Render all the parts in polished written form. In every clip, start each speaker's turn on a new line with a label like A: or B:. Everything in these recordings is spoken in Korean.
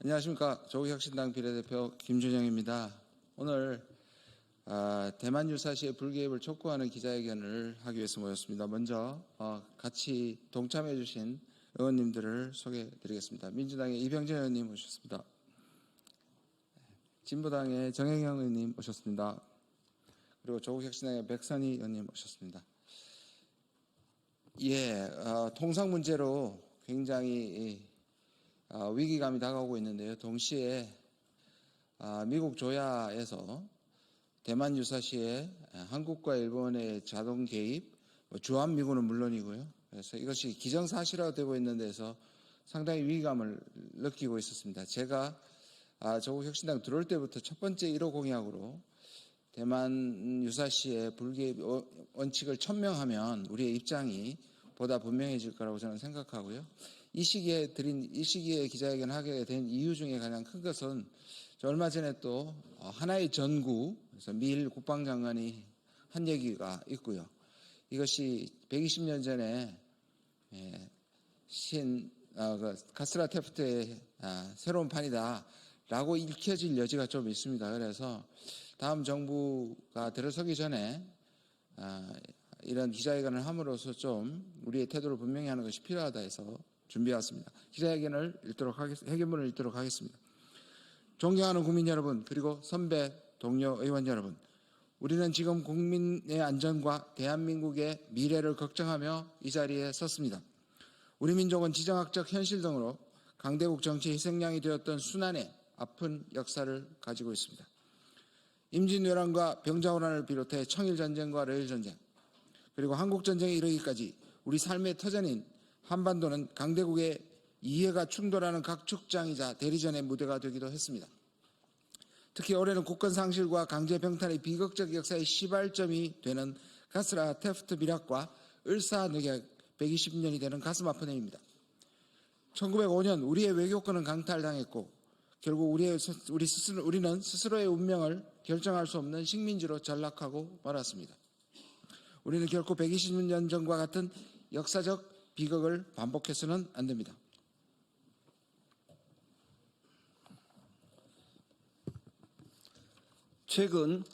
A: 안녕하십니까. 조국혁신당 비례대표 김준영입니다. 오늘 대만 유사시의 불개입을 촉구하는 기자회견을 하기 위해서 모였습니다. 먼저 같이 동참해 주신 의원님들을 소개해 드리겠습니다. 민주당의 이병재 의원님 오셨습니다. 진보당의 정혜경 의원님 오셨습니다. 그리고 조국혁신당의 백선희 의원님 오셨습니다. 통상 문제로 굉장히 위기감이 다가오고 있는데요. 동시에 미국 조야에서 대만 유사시에 한국과 일본의 자동 개입, 주한미군은 물론이고요. 그래서 이것이 기정사실화되고 있는 데서 상당히 위기감을 느끼고 있었습니다. 제가 조국혁신당 들어올 때부터 첫 번째 1호 공약으로 대만 유사시의 불개입 원칙을 천명하면 우리의 입장이 보다 분명해질 거라고 저는 생각하고요. 이 시기에 기자회견을 하게 된 이유 중에 가장 큰 것은 얼마 전에 또 하나의 전구, 그래서 미일 국방장관이 한 얘기가 있고요. 이것이 120년 전에 카스라 테프트의 새로운 판이다라고 읽혀질 여지가 좀 있습니다. 그래서 다음 정부가 들어서기 전에 이런 기자회견을 함으로써 좀 우리의 태도를 분명히 하는 것이 필요하다 해서 준비해왔습니다. 기자회견문을 읽도록 하겠습니다. 존경하는 국민 여러분, 그리고 선배 동료 의원 여러분, 우리는 지금 국민의 안전과 대한민국의 미래를 걱정하며 이 자리에 섰습니다. 우리 민족은 지정학적 현실 등으로 강대국 정치의 희생양이 되었던 순환의 아픈 역사를 가지고 있습니다. 임진왜란과 병자호란을 비롯해 청일전쟁과 러일전쟁, 그리고 한국전쟁에 이르기까지 우리 삶의 터전인 한반도는 강대국의 이해가 충돌하는 각축장이자 대리전의 무대가 되기도 했습니다. 특히 올해는 국권 상실과 강제 병탈의 비극적 역사의 시발점이 되는 카스라 테프트 비락과 을사늑약 120년이 되는 가슴 아픈 해입니다. 1905년 우리의 외교권은 강탈당했고 결국 우리는 스스로의 운명을 결정할 수 없는 식민지로 전락하고 말았습니다. 우리는 결코 120년 전과 같은 역사적 비극을 반복해서는 안 됩니다.
B: 최근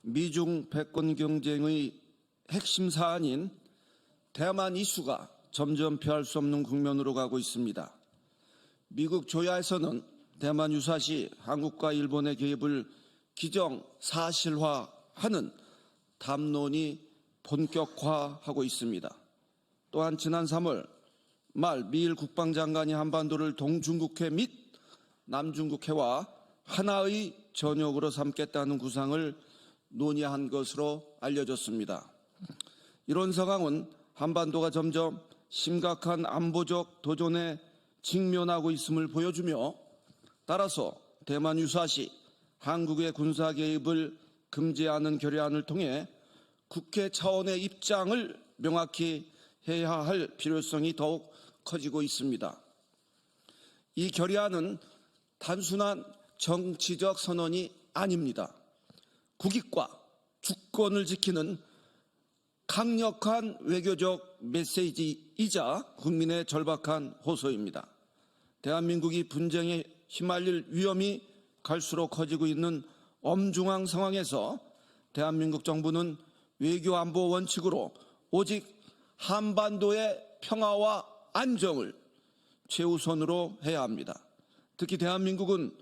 B: 미중 패권 경쟁의 핵심 사안인 대만 이슈가 점점 피할 수 없는 국면으로 가고 있습니다. 미국 조야에서는 대만 유사시 한국과 일본의 개입을 기정사실화하는 담론이 본격화하고 있습니다. 또한 지난 3월 말 미일 국방장관이 한반도를 동중국해 및 남중국해와 하나의 전역으로 삼겠다는 구상을 논의한 것으로 알려졌습니다. 이런 상황은 한반도가 점점 심각한 안보적 도전에 직면하고 있음을 보여주며 따라서 대만 유사시 한국의 군사 개입을 금지하는 결의안을 통해 국회 차원의 입장을 명확히 해야 할 필요성이 더욱 커지고 있습니다. 이 결의안은 단순한 정치적 선언이 아닙니다. 국익과 주권을 지키는 강력한 외교적 메시지이자 국민의 절박한 호소입니다. 대한민국이 분쟁에 휘말릴 위험이 갈수록 커지고 있는 엄중한 상황에서 대한민국 정부는 외교안보 원칙으로 오직 한반도의 평화와 안정을 최우선으로 해야 합니다. 특히 대한민국은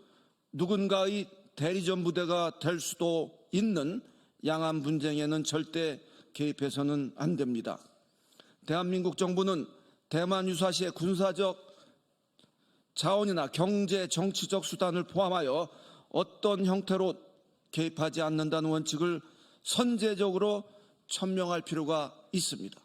B: 누군가의 대리전 부대가 될 수도 있는 양안 분쟁에는 절대 개입해서는 안 됩니다. 대한민국 정부는 대만 유사시의 군사적 자원이나 경제, 정치적 수단을 포함하여 어떤 형태로 개입하지 않는다는 원칙을 선제적으로 천명할 필요가 있습니다.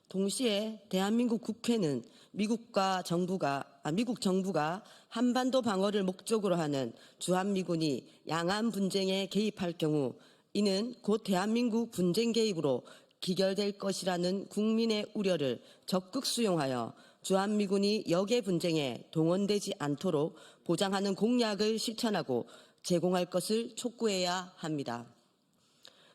C: 동시에 대한민국 국회는 미국 정부가 한반도 방어를 목적으로 하는 주한미군이 양안 분쟁에 개입할 경우 이는 곧 대한민국 분쟁 개입으로 기결될 것이라는 국민의 우려를 적극 수용하여 주한미군이 역의 분쟁에 동원되지 않도록 보장하는 공약을 실천하고 제공할 것을 촉구해야 합니다.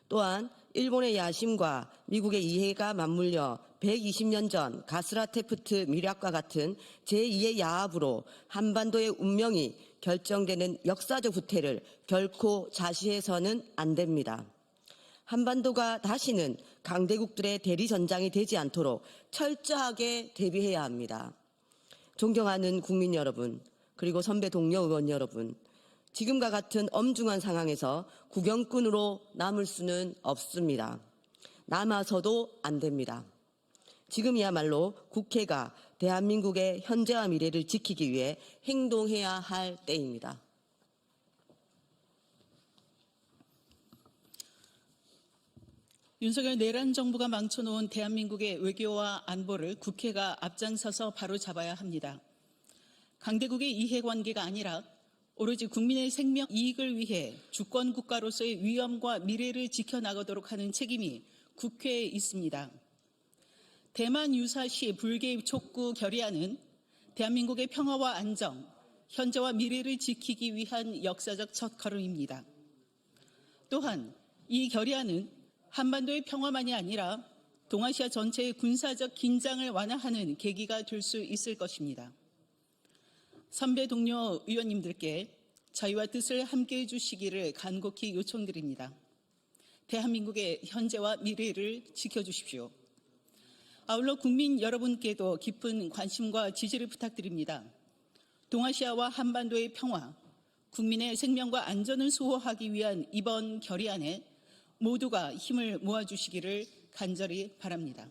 C: 또한 일본의 야심과 미국의 이해가 맞물려 120년 전 가스라 테프트 밀약과 같은 제2의 야합으로 한반도의 운명이 결정되는 역사적 후퇴를 결코 자시해서는 안 됩니다. 한반도가 다시는 강대국들의 대리전장이 되지 않도록 철저하게 대비해야 합니다. 존경하는 국민 여러분, 그리고 선배 동료 의원 여러분, 지금과 같은 엄중한 상황에서 구경꾼으로 남을 수는 없습니다. 남아서도 안 됩니다. 지금이야말로 국회가 대한민국의 현재와 미래를 지키기 위해 행동해야 할 때입니다.
D: 윤석열 내란 정부가 망쳐놓은 대한민국의 외교와 안보를 국회가 앞장서서 바로잡아야 합니다. 강대국의 이해관계가 아니라 오로지 국민의 생명 이익을 위해 주권 국가로서의 위엄과 미래를 지켜나가도록 하는 책임이 국회에 있습니다. 대만 유사시 불개입 촉구 결의안은 대한민국의 평화와 안정, 현재와 미래를 지키기 위한 역사적 첫걸음입니다. 또한 이 결의안은 한반도의 평화만이 아니라 동아시아 전체의 군사적 긴장을 완화하는 계기가 될 수 있을 것입니다. 선배 동료 의원님들께 자유와 뜻을 함께해 주시기를 간곡히 요청드립니다. 대한민국의 현재와 미래를 지켜주십시오. 아울러 국민 여러분께도 깊은 관심과 지지를 부탁드립니다. 동아시아와 한반도의 평화, 국민의 생명과 안전을 수호하기 위한 이번 결의안에 모두가 힘을 모아주시기를 간절히 바랍니다.